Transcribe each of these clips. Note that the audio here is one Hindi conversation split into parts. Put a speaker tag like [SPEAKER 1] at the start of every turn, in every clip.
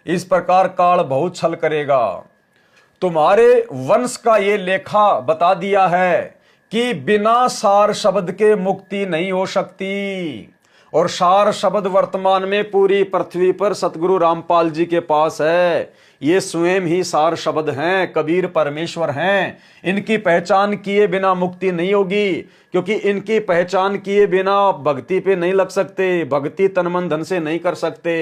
[SPEAKER 1] इस प्रकार काल बहुत छल करेगा। तुम्हारे वंश का ये लेखा बता दिया है कि बिना सार शब्द के मुक्ति नहीं हो सकती। और सार शब्द वर्तमान में पूरी पृथ्वी पर सतगुरु रामपाल जी के पास है। ये स्वयं ही सार शब्द हैं, कबीर परमेश्वर हैं। इनकी पहचान किए बिना मुक्ति नहीं होगी, क्योंकि इनकी पहचान किए बिना भक्ति पे नहीं लग सकते, भक्ति तन मन धन से नहीं कर सकते।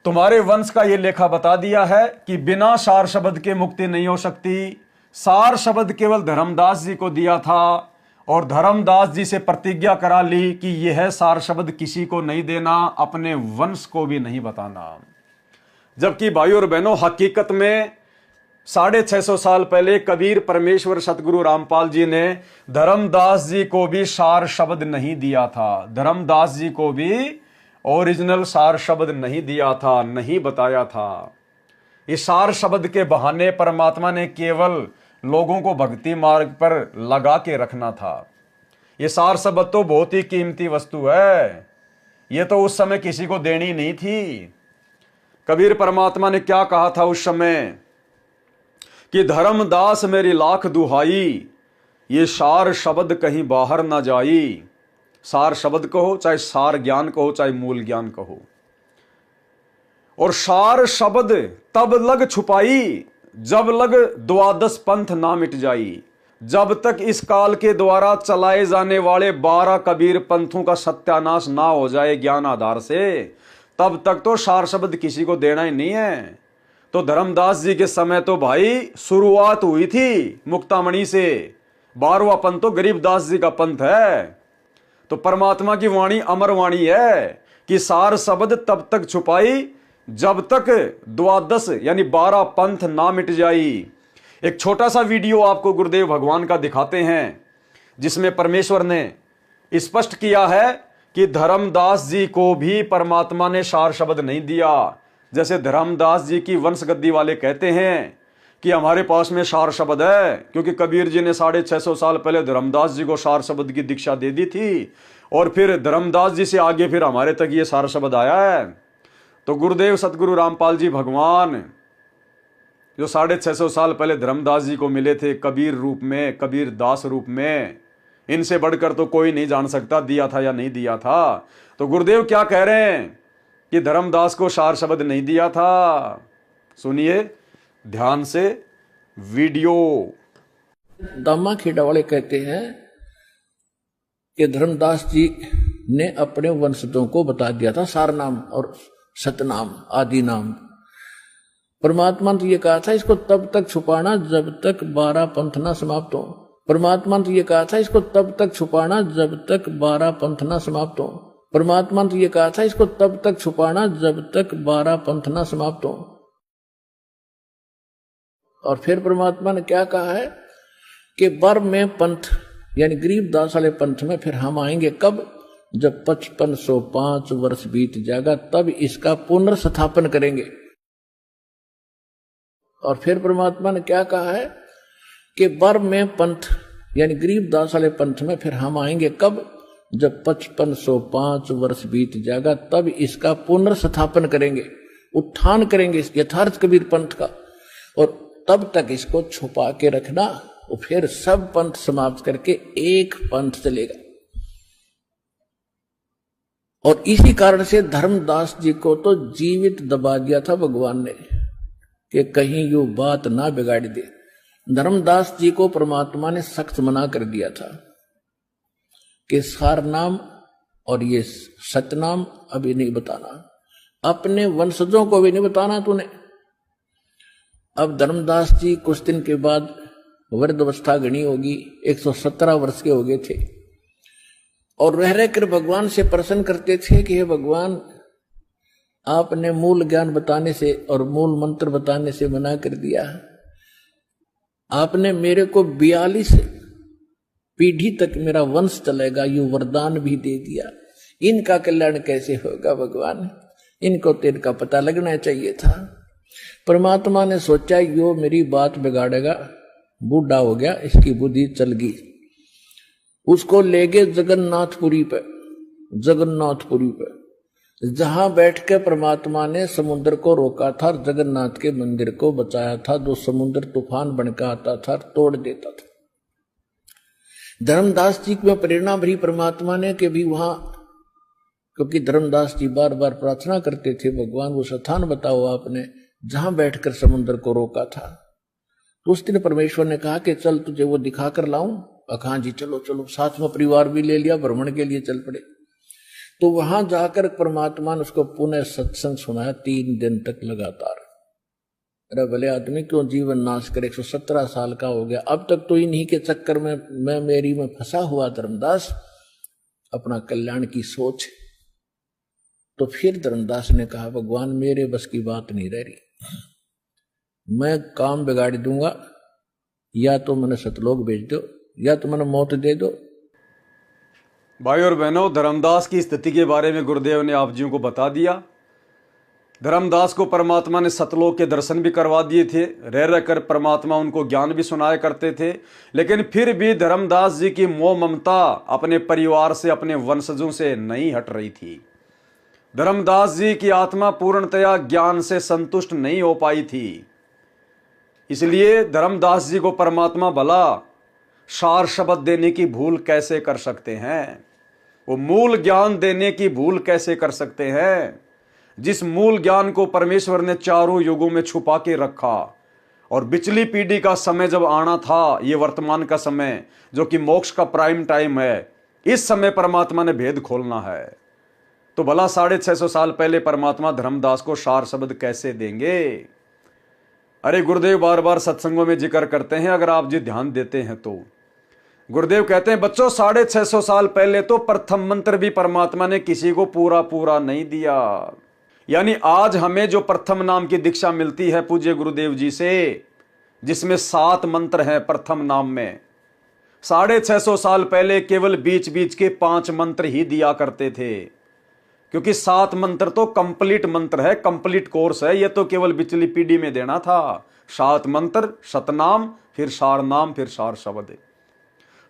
[SPEAKER 1] तुम्हारे वंश का ये लेखा बता दिया है कि बिना सार शब्द के मुक्ति नहीं हो सकती। सार शब्द केवल धर्मदास जी को दिया था और धर्मदास जी से प्रतिज्ञा करा ली कि यह सार शब्द किसी को नहीं देना, अपने वंश को भी नहीं बताना। जबकि भाइयों और बहनों, हकीकत में 650 साल पहले कबीर परमेश्वर सतगुरु रामपाल जी ने धर्मदास जी को भी सार शब्द नहीं दिया था। धर्मदास जी को भी ओरिजिनल सार शब्द नहीं दिया था, नहीं बताया था। इस सार शब्द के बहाने परमात्मा ने केवल लोगों को भक्ति मार्ग पर लगा के रखना था। ये सार शब्द तो बहुत ही कीमती वस्तु है, ये तो उस समय किसी को देनी नहीं थी। कबीर परमात्मा ने क्या कहा था उस समय कि धर्मदास मेरी लाख दुहाई, ये सार शब्द कहीं बाहर ना जाई। सार शब्द कहो, चाहे सार ज्ञान कहो, चाहे मूल ज्ञान कहो। और सार शब्द तब लग छुपाई जब लग द्वादश पंथ ना मिट जाई। जब तक इस काल के द्वारा चलाए जाने वाले 12 कबीर पंथों का सत्यानाश ना हो जाए ज्ञान आधार से, तब तक तो सार शब्द किसी को देना ही नहीं है। तो धर्मदास जी के समय तो भाई शुरुआत हुई थी मुक्तामणि से। 12वां पंथ तो गरीबदास जी का पंथ है। तो परमात्मा की वाणी अमर वाणी है कि सार शब्द तब तक छुपाई जब तक द्वादश यानी 12 पंथ ना मिट जाई। एक छोटा सा वीडियो आपको गुरुदेव भगवान का दिखाते हैं, जिसमें परमेश्वर ने स्पष्ट किया है कि धर्मदास जी को भी परमात्मा ने सार शब्द नहीं दिया। जैसे धर्मदास जी की वंश गद्दी वाले कहते हैं कि हमारे पास में सार शब्द है, क्योंकि कबीर जी ने 650 साल पहले धर्मदास जी को सार शब्द की दीक्षा दे दी थी, और फिर धर्मदास जी से आगे फिर हमारे तक ये सार शब्द आया है। तो गुरुदेव सतगुरु रामपाल जी भगवान जो 650 साल पहले धर्मदास जी को मिले थे कबीर रूप में, कबीर दास रूप में, इनसे बढ़कर तो कोई नहीं जान सकता दिया था या नहीं दिया था। तो गुरुदेव क्या कह रहे हैं कि धर्मदास को सार शब्द नहीं दिया था। सुनिए ध्यान से वीडियो।
[SPEAKER 2] दामा खेड़ा वाले कहते हैं कि धर्मदास जी ने अपने वंशजों को बता दिया था सार नाम और सतनाम आदि नाम। परमात्मा ने तो ये कहा था इसको तब तक छुपाना जब तक 12 पंथ ना समाप्त हो। परमात्मा ने तो ये कहा था इसको तब तक छुपाना जब तक 12 पंथ ना समाप्त हो। परमात्मा ने तो ये कहा था इसको तब तक छुपाना जब तक 12 पंथ ना समाप्त हो। और फिर परमात्मा ने क्या कहा है कि बर में पंथ यानी गरीबदास वाले पंथ में फिर हम आएंगे कब, जब 5505 वर्ष बीत जाएगा, तब इसका पुनर्स्थापन करेंगे। और फिर परमात्मा ने क्या कहा है कि बर में पंथ यानी गरीबदास वाले पंथ में फिर हम आएंगे कब, जब 5505 वर्ष बीत जाएगा, तब इसका पुनर्स्थापन करेंगे, उत्थान करेंगे इस यथार्थ कबीर पंथ का। और तब तक इसको छुपा के रखना, और फिर सब पंथ समाप्त करके एक पंथ चलेगा। और इसी कारण से धर्मदास जी को तो जीवित दबा दिया था भगवान ने कि कहीं यू बात ना बिगाड़ दे। धर्मदास जी को परमात्मा ने सख्त मना कर दिया था कि सार नाम और ये सतनाम अभी नहीं बताना, अपने वंशजों को भी नहीं बताना तूने। अब धर्मदास जी कुछ दिन के बाद वृद्धावस्था गणी होगी, 117 वर्ष के हो गए थे, और रह रहकर भगवान से प्रश्न करते थे कि हे भगवान, आपने मूल ज्ञान बताने से और मूल मंत्र बताने से मना कर दिया। आपने मेरे को 42 पीढ़ी तक मेरा वंश चलेगा यू वरदान भी दे दिया, इनका कल्याण कैसे होगा भगवान? इनको तो इनका पता लगना चाहिए था। परमात्मा ने सोचा यो मेरी बात बिगाड़ेगा, बूढ़ा हो गया, इसकी बुद्धि चल गई। उसको ले गए जगन्नाथपुरी पे। जहां बैठ के परमात्मा ने समुद्र को रोका था और जगन्नाथ के मंदिर को बचाया था, जो समुद्र तूफान बनकर आता था तोड़ देता था। धर्मदास जी में प्रेरणा भरी परमात्मा ने कि भी वहां, क्योंकि धर्मदास जी बार बार प्रार्थना करते थे, भगवान वो स्थान बताओ आपने जहां बैठकर समुद्र को रोका था। तो उस दिन परमेश्वर ने कहा कि चल तुझे वो दिखा कर लाऊं। अखां जी चलो चलो, साथ में परिवार भी ले लिया, भ्रमण के लिए चल पड़े। तो वहां जाकर परमात्मा ने उसको पुनः सत्संग सुनाया 3 दिन तक लगातार। अरे भले आदमी क्यों जीवन नाश करे, 117 साल का हो गया, अब तक तो इन्हीं के चक्कर में मैं मेरी में फंसा हुआ धर्मदास, अपना कल्याण की सोच। तो फिर धर्मदास ने कहा भगवान मेरे बस की बात नहीं रह रही, मैं काम बिगाड़ दूंगा, या तो मैंने सतलोक भेज दो या तो मैंने मौत दे दो।
[SPEAKER 1] भाई और बहनों, धर्मदास की स्थिति के बारे में गुरुदेव ने आप जियों को बता दिया। धर्मदास को परमात्मा ने सतलोक के दर्शन भी करवा दिए थे, रह रहकर परमात्मा उनको ज्ञान भी सुनाया करते थे, लेकिन फिर भी धर्मदास जी की मोह ममता अपने परिवार से, अपने वंशजों से नहीं हट रही थी। धर्मदास जी की आत्मा पूर्णतया ज्ञान से संतुष्ट नहीं हो पाई थी। इसलिए धर्मदास जी को परमात्मा भला सार शब्द देने की भूल कैसे कर सकते हैं, वो मूल ज्ञान देने की भूल कैसे कर सकते हैं, जिस मूल ज्ञान को परमेश्वर ने चारों युगों में छुपा के रखा। और पिछली पीढ़ी का समय जब आना था, ये वर्तमान का समय जो कि मोक्ष का प्राइम टाइम है, इस समय परमात्मा ने भेद खोलना है। तो भला 650 साल पहले परमात्मा धर्मदास को सार शब्द कैसे देंगे। अरे गुरुदेव बार बार सत्संगों में जिक्र करते हैं, अगर आप जी ध्यान देते हैं तो गुरुदेव कहते हैं बच्चों 650 साल पहले तो प्रथम मंत्र भी परमात्मा ने किसी को पूरा पूरा नहीं दिया। यानी आज हमें जो प्रथम नाम की दीक्षा मिलती है पूज्य गुरुदेव जी से, जिसमें 7 मंत्र हैं प्रथम नाम में, 650 साल पहले केवल बीच बीच के 5 मंत्र ही दिया करते थे, क्योंकि 7 मंत्र तो कंप्लीट मंत्र है, कंप्लीट कोर्स है। यह तो केवल पिछली पीढ़ी में देना था। 7 मंत्र, सतनाम, फिर सार नाम, फिर सार शब्द।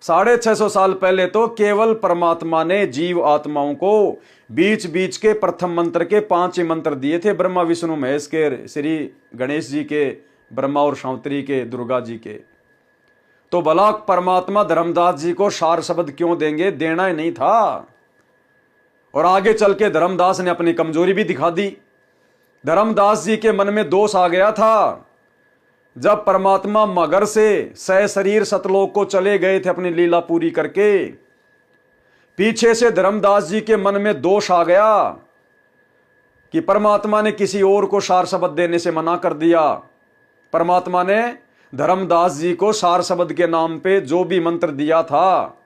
[SPEAKER 1] 650 साल पहले तो केवल परमात्मा ने जीव आत्माओं को बीच बीच के प्रथम मंत्र के 5 ही मंत्र दिए थे, ब्रह्मा विष्णु महेश के, श्री गणेश जी के, ब्रह्मा और शांतरी के, दुर्गा जी के। तो भला परमात्मा धर्मदास जी को सार शब्द क्यों देंगे, देना ही नहीं था। और आगे चल के धर्मदास ने अपनी कमजोरी भी दिखा दी। धर्मदास जी के मन में दोष आ गया था, जब परमात्मा मगर से सह शरीर सतलोक को चले गए थे अपनी लीला पूरी करके, पीछे से धर्मदास जी के मन में दोष आ गया कि परमात्मा ने किसी और को सार शब्द देने से मना कर दिया। परमात्मा ने धर्मदास जी को सार शब्द के नाम पे जो भी मंत्र दिया था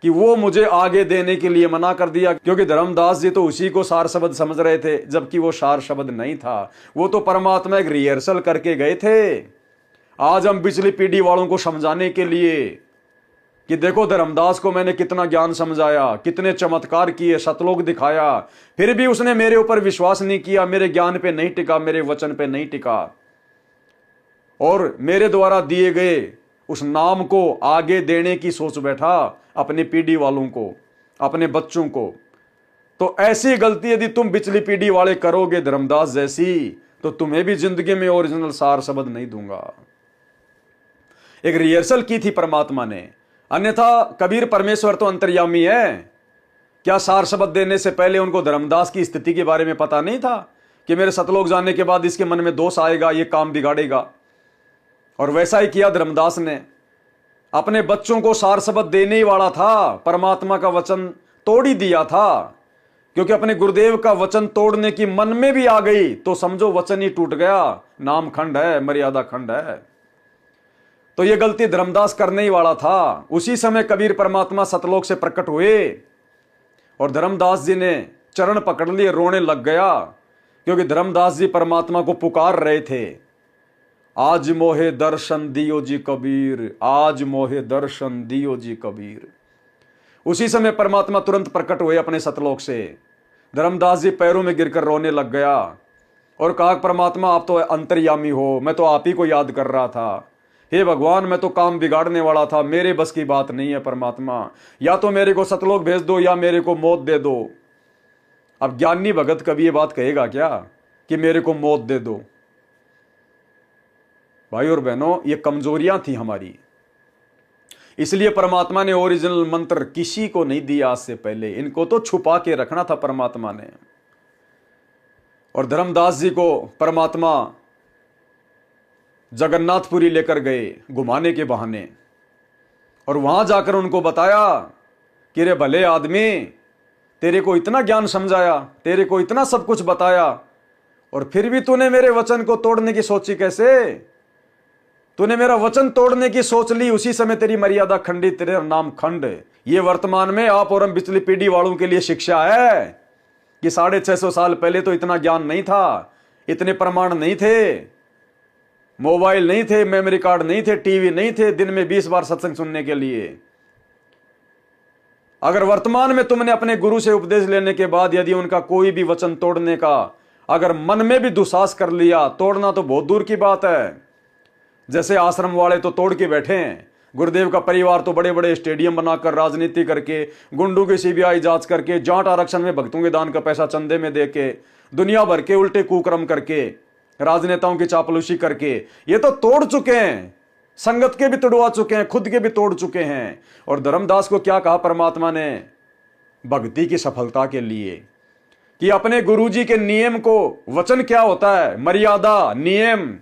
[SPEAKER 1] कि वो मुझे आगे देने के लिए मना कर दिया, क्योंकि धर्मदास जी तो उसी को सार शब्द समझ रहे थे, जबकि वो सार शब्द नहीं था। वो तो परमात्मा एक रिहर्सल करके गए थे। आज हम पिछली पीढ़ी वालों को समझाने के लिए कि देखो धर्मदास को मैंने कितना ज्ञान समझाया, कितने चमत्कार किए, सतलोक दिखाया, फिर भी उसने मेरे ऊपर विश्वास नहीं किया, मेरे ज्ञान पे नहीं टिका, मेरे वचन पे नहीं टिका, और मेरे द्वारा दिए गए उस नाम को आगे देने की सोच बैठा अपनी पीढ़ी वालों को, अपने बच्चों को। तो ऐसी गलती यदि तुम पिछली पीढ़ी वाले करोगे धर्मदास जैसी, तो तुम्हें भी जिंदगी में ओरिजिनल सार शब्द नहीं दूंगा। एक रिहर्सल की थी परमात्मा ने, अन्यथा कबीर परमेश्वर तो अंतर्यामी है। क्या सार शब्द देने से पहले उनको धर्मदास की स्थिति के बारे में पता नहीं था कि मेरे सतलोक जाने के बाद इसके मन में दोष आएगा, ये काम बिगाड़ेगा। और वैसा ही किया धर्मदास ने, अपने बच्चों को सार शब्द देने ही वाला था, परमात्मा का वचन तोड़ ही दिया था, क्योंकि अपने गुरुदेव का वचन तोड़ने की मन में भी आ गई तो समझो वचन ही टूट गया, नाम खंड है, मर्यादा खंड है। तो यह गलती धर्मदास करने ही वाला था। उसी समय कबीर परमात्मा सतलोक से प्रकट हुए और धर्मदास जी ने चरण पकड़ लिए, रोने लग गया, क्योंकि धर्मदास जी परमात्मा को पुकार रहे थे, आज मोहे दर्शन दियो जी कबीर, आज मोहे दर्शन दियो जी कबीर। उसी समय परमात्मा तुरंत प्रकट हुए अपने सतलोक से। धर्मदास जी पैरों में गिरकर रोने लग गया और कहा, परमात्मा आप तो अंतर्यामी हो, मैं तो आप ही को याद कर रहा था। हे भगवान, मैं तो काम बिगाड़ने वाला था, मेरे बस की बात नहीं है परमात्मा, या तो मेरे को सतलोक भेज दो या मेरे को मौत दे दो। अब ज्ञानी भगत कभी ये बात कहेगा क्या कि मेरे को मौत दे दो? भाई और बहनों, ये कमजोरियां थी हमारी, इसलिए परमात्मा ने ओरिजिनल मंत्र किसी को नहीं दिया आज से पहले। इनको तो छुपा के रखना था परमात्मा ने। और धर्मदास जी को परमात्मा जगन्नाथपुरी लेकर गए घुमाने के बहाने, और वहां जाकर उनको बताया कि रे भले आदमी, तेरे को इतना ज्ञान समझाया, तेरे को इतना सब कुछ बताया, और फिर भी तूने मेरे वचन को तोड़ने की सोची कैसे? तूने मेरा वचन तोड़ने की सोच ली, उसी समय तेरी मर्यादा खंडित, तेरा नाम खंड। ये वर्तमान में आप और हम पिछली पीढ़ी वालों के लिए शिक्षा है कि 650 साल पहले तो इतना ज्ञान नहीं था, इतने प्रमाण नहीं थे, मोबाइल नहीं थे, मेमोरी कार्ड नहीं थे, टीवी नहीं थे, दिन में 20 बार सत्संग सुनने के लिए। अगर वर्तमान में तुमने अपने गुरु से उपदेश लेने के बाद यदि उनका कोई भी वचन तोड़ने का अगर मन में भी दुस्साहस कर लिया, तोड़ना तो बहुत दूर की बात है। जैसे आश्रम वाले तो तोड़ के बैठे हैं, गुरुदेव का परिवार तो बड़े बड़े स्टेडियम बनाकर, राजनीति करके, गुंडों की सीबीआई जांच करके, जाट आरक्षण में भक्तों के दान का पैसा चंदे में देके, दुनिया भर के उल्टे कुकर्म करके, राजनेताओं की चापलूसी करके ये तो तोड़ चुके हैं, संगत के भी तोड़वा चुके हैं, खुद के भी तोड़ चुके हैं। और धर्मदास को क्या कहा परमात्मा ने भक्ति की सफलता के लिए कि अपने गुरुजी के नियम को, वचन क्या होता है? मर्यादा, नियम।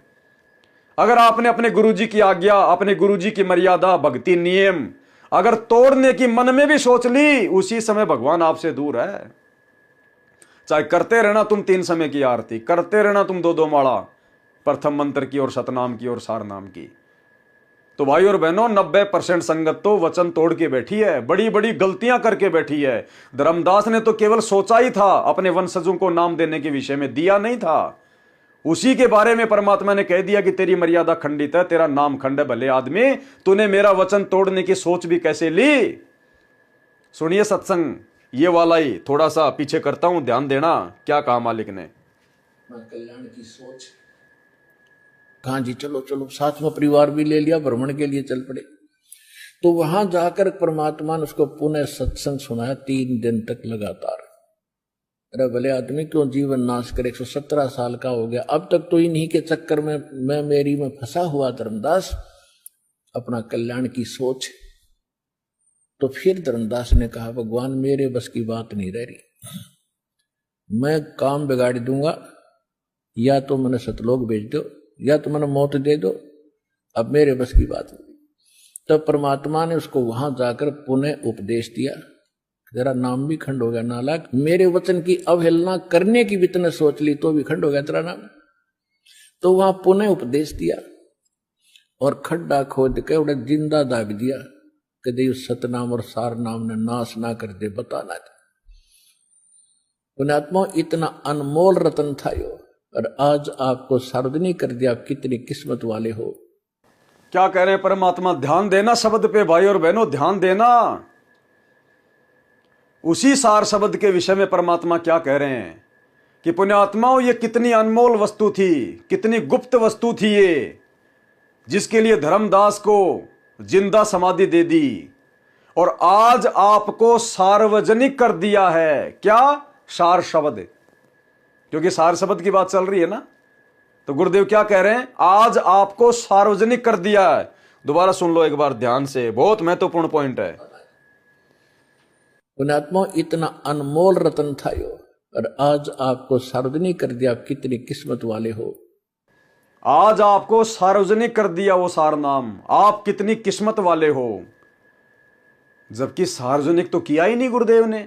[SPEAKER 1] अगर आपने अपने गुरुजी की आज्ञा, अपने गुरुजी की मर्यादा, भक्ति, नियम अगर तोड़ने की मन में भी सोच ली, उसी समय भगवान आपसे दूर है। चाहे करते रहना तुम 3 समय की आरती, करते रहना तुम 2-2 माला प्रथम मंत्र की और सतनाम की और सार नाम की। तो भाई और बहनों, 90% संगत तो वचन तोड़ के बैठी है, बड़ी बड़ी गलतियां करके बैठी है। धर्मदास ने तो केवल सोचा ही था, अपने वंशजों को नाम देने के विषय में, दिया नहीं था। उसी के बारे में परमात्मा ने कह दिया कि तेरी मर्यादा खंडित है, तेरा नाम खंड है। भले आदमी, तूने मेरा वचन तोड़ने की सोच भी कैसे ली? सुनिए सत्संग, ये वाला ही थोड़ा सा पीछे करता हूं, ध्यान देना क्या कहा मालिक ने।
[SPEAKER 2] कल्याण की सोच, कहा जी चलो चलो, साथ में परिवार भी ले लिया, भ्रमण के लिए चल पड़े। तो वहां जाकर परमात्मा ने उसको पुनः सत्संग सुनाया 3 दिन तक लगातार। अरे भले आदमी, क्यों जीवन नाश करे? 117 साल का हो गया, अब तक तो इन्हीं के चक्कर में मेरी में फंसा हुआ धर्मदास, अपना कल्याण की सोच। तो फिर धर्मदास ने कहा, भगवान मेरे बस की बात नहीं रह रही, मैं काम बिगाड़ दूंगा, या तो मैंने सतलोक भेज दो या तो मैंने मौत दे दो, अब मेरे बस की बात नहीं। तब परमात्मा ने उसको वहां जाकर पुनः उपदेश दिया, तेरा नाम भी खंड हो गया नालायक, मेरे वचन की अवहेलना करने की भी तूने सोच ली तो भी खंड हो गया तेरा नाम। तो वहां पुनः उपदेश दिया और खड्डा खोद के उन्हें जिंदा दाग दिया, कभी उस सतनाम और सार नाम ने नाश ना कर दे, बताना था। पुण्यात्मा, इतना अनमोल रतन था यो, और आज आपको सार्वजनिक कर दिया, आप कितनी किस्मत वाले हो।
[SPEAKER 1] क्या कह रहे हैं परमात्मा? ध्यान देना शब्द पे भाई और बहनों, ध्यान देना। उसी सार शब्द के विषय में परमात्मा क्या कह रहे हैं कि पुण्यात्माओं, ये कितनी अनमोल वस्तु थी, कितनी गुप्त वस्तु थी ये, जिसके लिए धर्मदास को जिंदा समाधि दे दी, और आज आपको सार्वजनिक कर दिया है। क्या? सार शब्द, क्योंकि सार शब्द की बात चल रही है ना। तो गुरुदेव क्या कह रहे हैं? आज आपको सार्वजनिक कर दिया है। दोबारा सुन लो एक बार ध्यान से, बहुत महत्वपूर्ण पॉइंट है।
[SPEAKER 2] पुण्यात्मा, इतना अनमोल रतन था यो, और आज आपको सार्वजनिक कर दिया, आप कितनी किस्मत वाले हो।
[SPEAKER 1] आज आपको सार्वजनिक कर दिया वो सार नाम, आप कितनी किस्मत वाले हो। जबकि सार्वजनिक तो किया ही नहीं गुरुदेव ने।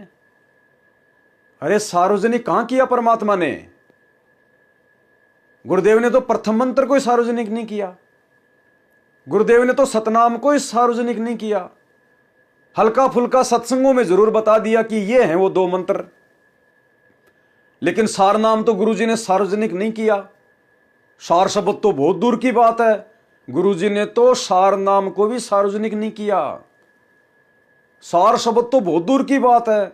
[SPEAKER 1] अरे सार्वजनिक कहां किया परमात्मा ने? गुरुदेव ने तो प्रथम मंत्र को ही सार्वजनिक नहीं किया, गुरुदेव ने तो सतनाम को ही सार्वजनिक नहीं किया। हल्का फुल्का सत्संगों में जरूर बता दिया कि ये हैं वो 2 मंत्र, लेकिन सार नाम तो गुरुजी ने सार्वजनिक नहीं किया। सार शब्द तो बहुत दूर की बात है, गुरुजी ने तो सार नाम को भी सार्वजनिक नहीं किया। सार शब्द तो बहुत दूर की बात है,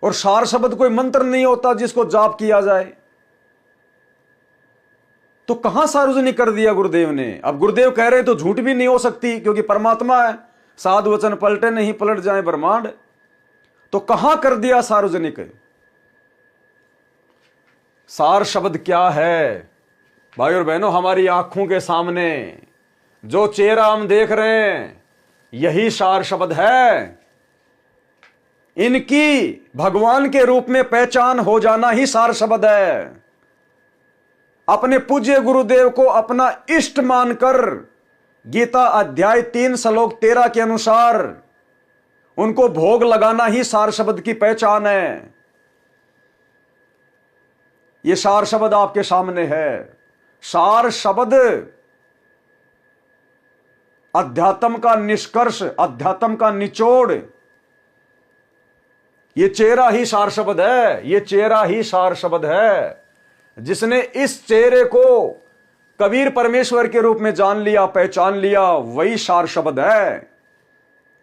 [SPEAKER 1] और सार शब्द कोई मंत्र नहीं होता जिसको जाप किया जाए। तो कहां सार्वजनिक कर दिया गुरुदेव ने? अब गुरुदेव कह रहे तो झूठ भी नहीं हो सकती, क्योंकि परमात्मा है, साधु वचन पलटे नहीं पलट जाए ब्रह्मांड। तो कहां कर दिया सार्वजनिक? सार शब्द क्या है? भाई और बहनों, हमारी आंखों के सामने जो चेहरा हम देख रहे हैं यही सार शब्द है। इनकी भगवान के रूप में पहचान हो जाना ही सार शब्द है। अपने पूज्य गुरुदेव को अपना इष्ट मानकर गीता अध्याय 3 श्लोक 13 के अनुसार उनको भोग लगाना ही सार शब्द की पहचान है। यह सार शब्द आपके सामने है। सार शब्द अध्यात्म का निष्कर्ष, अध्यात्म का निचोड़, ये चेहरा ही सार शब्द है। ये चेहरा ही सार शब्द है। जिसने इस चेहरे को कबीर परमेश्वर के रूप में जान लिया, पहचान लिया, वही सार शब्द है।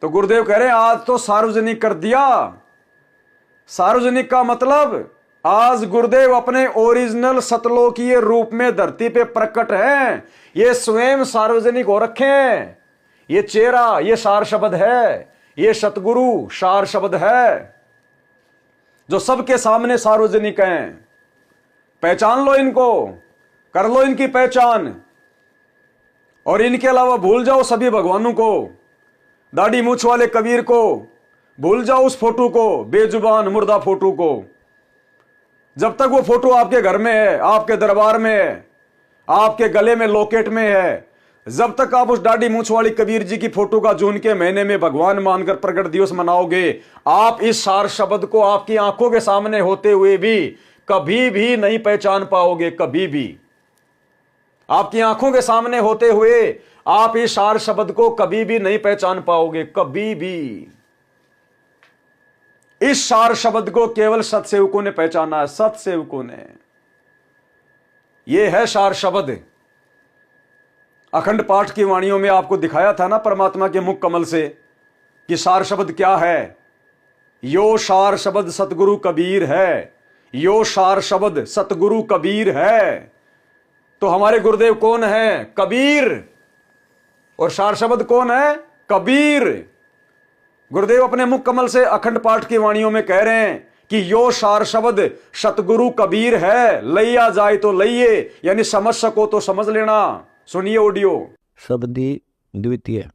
[SPEAKER 1] तो गुरुदेव कह रहे हैं आज तो सार्वजनिक कर दिया। सार्वजनिक का मतलब आज गुरुदेव अपने ओरिजिनल सतलोकीय रूप में धरती पे प्रकट हैं। ये स्वयं सार्वजनिक हो रखे हैं। ये चेहरा, ये सार शब्द है। ये सतगुरु सार शब्द है जो सबके सामने सार्वजनिक हैं। पहचान लो इनको, कर लो इनकी पहचान, और इनके अलावा भूल जाओ सभी भगवानों को। दाढ़ी मूछ वाले कबीर को भूल जाओ, उस फोटो को, बेजुबान मुर्दा फोटो को। जब तक वो फोटो आपके घर में है, आपके दरबार में है, आपके गले में लॉकेट में है, जब तक आप उस दाढ़ी मूछ वाली कबीर जी की फोटो का जून के महीने में भगवान मानकर प्रकट दिवस मनाओगे, आप इस सार शब्द को आपकी आंखों के सामने होते हुए भी कभी भी नहीं पहचान पाओगे। कभी भी आपकी आंखों के सामने होते हुए आप इस सार शब्द को कभी भी नहीं पहचान पाओगे। कभी भी इस सार शब्द को केवल सतसेवकों ने पहचाना है। सतसेवकों ने। यह है सार शब्द। अखंड पाठ की वाणियों में आपको दिखाया था ना परमात्मा के मुख कमल से कि सार शब्द क्या है। यो सार शब्द सतगुरु कबीर है। यो सार शब्द सतगुरु कबीर है। तो हमारे गुरुदेव कौन है? कबीर। और सार शब्द कौन है? कबीर। गुरुदेव अपने मुख कमल से अखंड पाठ की वाणियों में कह रहे हैं कि यो सार शब्द सतगुरु कबीर है। लइया जाए तो लइये, यानी समझ सको तो समझ लेना। सुनिए ऑडियो।
[SPEAKER 3] शब्दी द्वितीय।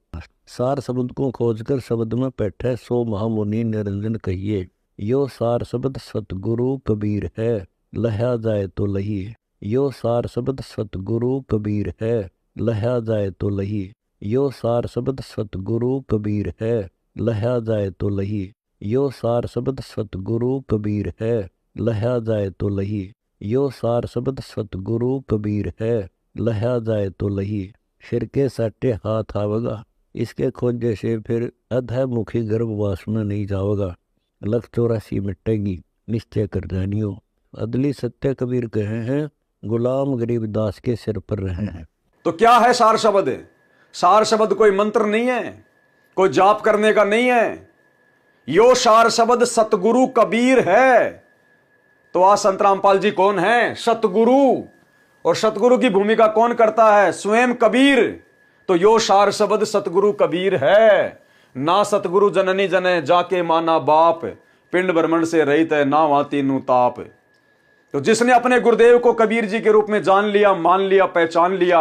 [SPEAKER 3] सार शब्द को खोजकर शब्द में बैठे सो महामुनि निरंजन कहिए। यो सार शब्द सतगुरु कबीर है, लहा जाए तो लही। यो सार शब्द सतगुरु कबीर है, लहा जाए तो लही। यो सार शब्द सतगुरु कबीर है, लहा जाए तो लही। यो सार शब्द सतगुरु कबीर है, लहा जाए तो लही। यो सार शब्द सतगुरु कबीर है, लहा जाए तो लही। सिर के साटे हाथ आवगा, इसके खोजे से फिर अधमुखी गर्भवास में नहीं जाओगा। लख 84 मिटेगी, निश्चय कर जानियो। अदली सत्य कबीर कहे हैं, गुलाम गरीबदास के सिर पर रहे हैं।
[SPEAKER 1] तो क्या है सार शब्द? सार शब्द कोई मंत्र नहीं है, कोई जाप करने का नहीं है। यो सार शब्द सतगुरु कबीर है। तो आज संत रामपाल जी कौन है? सतगुरु। और सतगुरु की भूमिका कौन करता है? स्वयं कबीर। तो यो सार शब्द सतगुरु कबीर है। ना सतगुरु जननी जने जाके माना बाप, पिंड ब्रह्मंड से रहित है ना वाती नु ताप। तो जिसने अपने गुरुदेव को कबीर जी के रूप में जान लिया, मान लिया, पहचान लिया,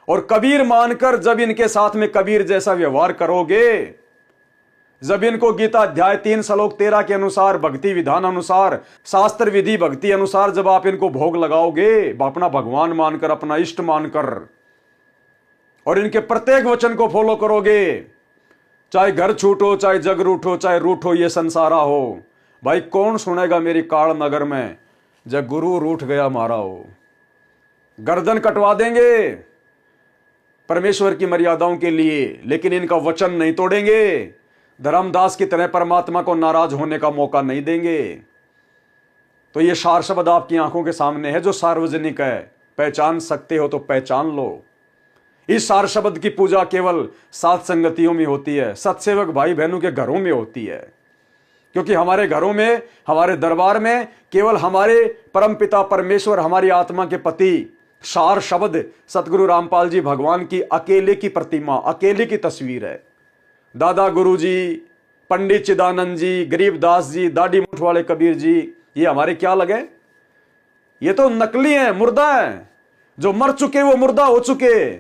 [SPEAKER 1] और कबीर मानकर जब इनके साथ में कबीर जैसा व्यवहार करोगे, जब इनको गीता अध्याय 3 श्लोक 13 के अनुसार, भक्ति विधान अनुसार, शास्त्र विधि भक्ति अनुसार जब आप इनको भोग लगाओगे, अपना भगवान मानकर, अपना इष्ट मानकर, और इनके प्रत्येक वचन को फॉलो करोगे, चाहे घर छूटो, चाहे जग रूठो, चाहे रूठो ये संसारा हो। भाई कौन सुनेगा मेरी काल नगर में जब गुरु रूठ गया मारा हो। गर्दन कटवा देंगे परमेश्वर की मर्यादाओं के लिए, लेकिन इनका वचन नहीं तोड़ेंगे। धर्मदास की तरह परमात्मा को नाराज होने का मौका नहीं देंगे। तो ये सार शब्द आपकी आंखों के सामने है जो सार्वजनिक है। पहचान सकते हो तो पहचान लो। इस सार शब्द की पूजा केवल सात संगतियों में होती है, सत्सेवक भाई बहनों के घरों में होती है। क्योंकि हमारे घरों में, हमारे दरबार में केवल हमारे परमपिता परमेश्वर, हमारी आत्मा के पति सार शब्द सतगुरु रामपाल जी भगवान की अकेले की प्रतिमा, अकेले की तस्वीर है। दादा गुरु जी, पंडित चिदानंद जी, गरीबदास जी, दाढ़ी मूठ वाले कबीर जी, ये हमारे क्या लगे? ये तो नकली है, मुर्दा है। जो मर चुके वो मुर्दा हो चुके,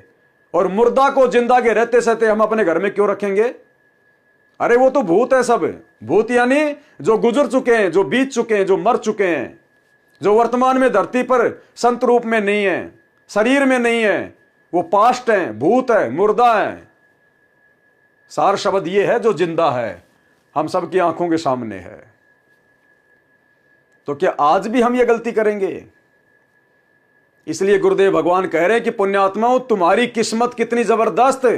[SPEAKER 1] और मुर्दा को जिंदा के रहते सहते हम अपने घर में क्यों रखेंगे? अरे वो तो भूत है सब। भूत यानी जो गुजर चुके हैं, जो बीत चुके हैं, जो मर चुके हैं, जो वर्तमान में धरती पर संत रूप में नहीं है, शरीर में नहीं है, वो पास्ट है, भूत है, मुर्दा है। सार शब्द ये है जो जिंदा है, हम सबकी आंखों के सामने है। तो क्या आज भी हम ये गलती करेंगे? इसलिए गुरुदेव भगवान कह रहे हैं कि पुण्यात्माओं, तुम्हारी किस्मत कितनी जबरदस्त है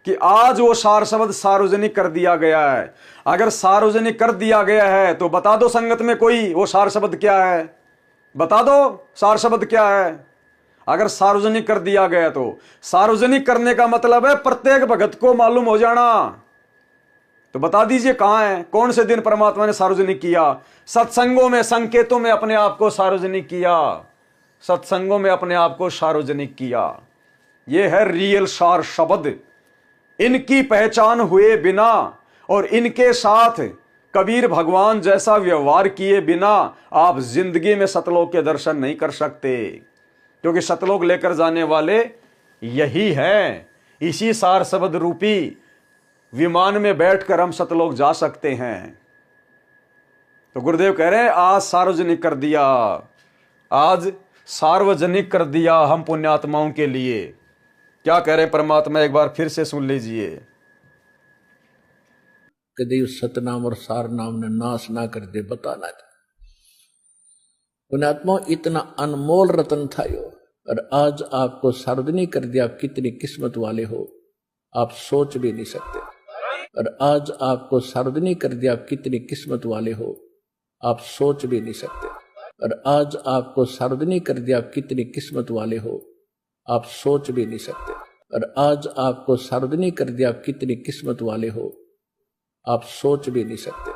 [SPEAKER 1] कि आज वो सार शब्द सार्वजनिक कर दिया गया है। अगर सार्वजनिक कर दिया गया है तो बता दो संगत में कोई वो सार शब्द क्या है, बता दो सार शब्द क्या है। अगर सार्वजनिक कर दिया गया तो सार्वजनिक करने का मतलब है प्रत्येक भगत को मालूम हो जाना। तो बता दीजिए कहां है, कौन से दिन परमात्मा ने सार्वजनिक किया? सत्संगों में, संकेतों में अपने आप को सार्वजनिक किया, सत्संगों में अपने आप को सार्वजनिक किया। यह है रियल सार शब्द। इनकी पहचान हुए बिना और इनके साथ कबीर भगवान जैसा व्यवहार किए बिना आप जिंदगी में सतलोक के दर्शन नहीं कर सकते, क्योंकि सतलोक लेकर जाने वाले यही है। इसी सार शब्द रूपी विमान में बैठकर हम सतलोक जा सकते हैं। तो गुरुदेव कह रहे हैं आज सार्वजनिक कर दिया, आज सार्वजनिक कर दिया हम पुण्यात्माओं के लिए। क्या कह रहे हैं परमात्मा, एक बार फिर से सुन लीजिए।
[SPEAKER 2] कभी उस सतनाम और सार नाम ने नाश ना कर दे, बताना था पुण्यात्मा, इतना अनमोल रतन था यो, और आज आपको सार्वजनिक कर दिया। आप कितनी किस्मत वाले हो, आप सोच भी नहीं सकते। और आज आपको सार्वजनिक कर दिया, आप कितनी किस्मत वाले हो, आप सोच भी नहीं सकते। और आज आपको सार्वजनिक कर दिया, आप कितनी किस्मत वाले हो, आप सोच भी नहीं सकते। और आज आपको सार्वजनिक कर दिया, आप कितनी किस्मत वाले हो, आप सोच भी नहीं सकते।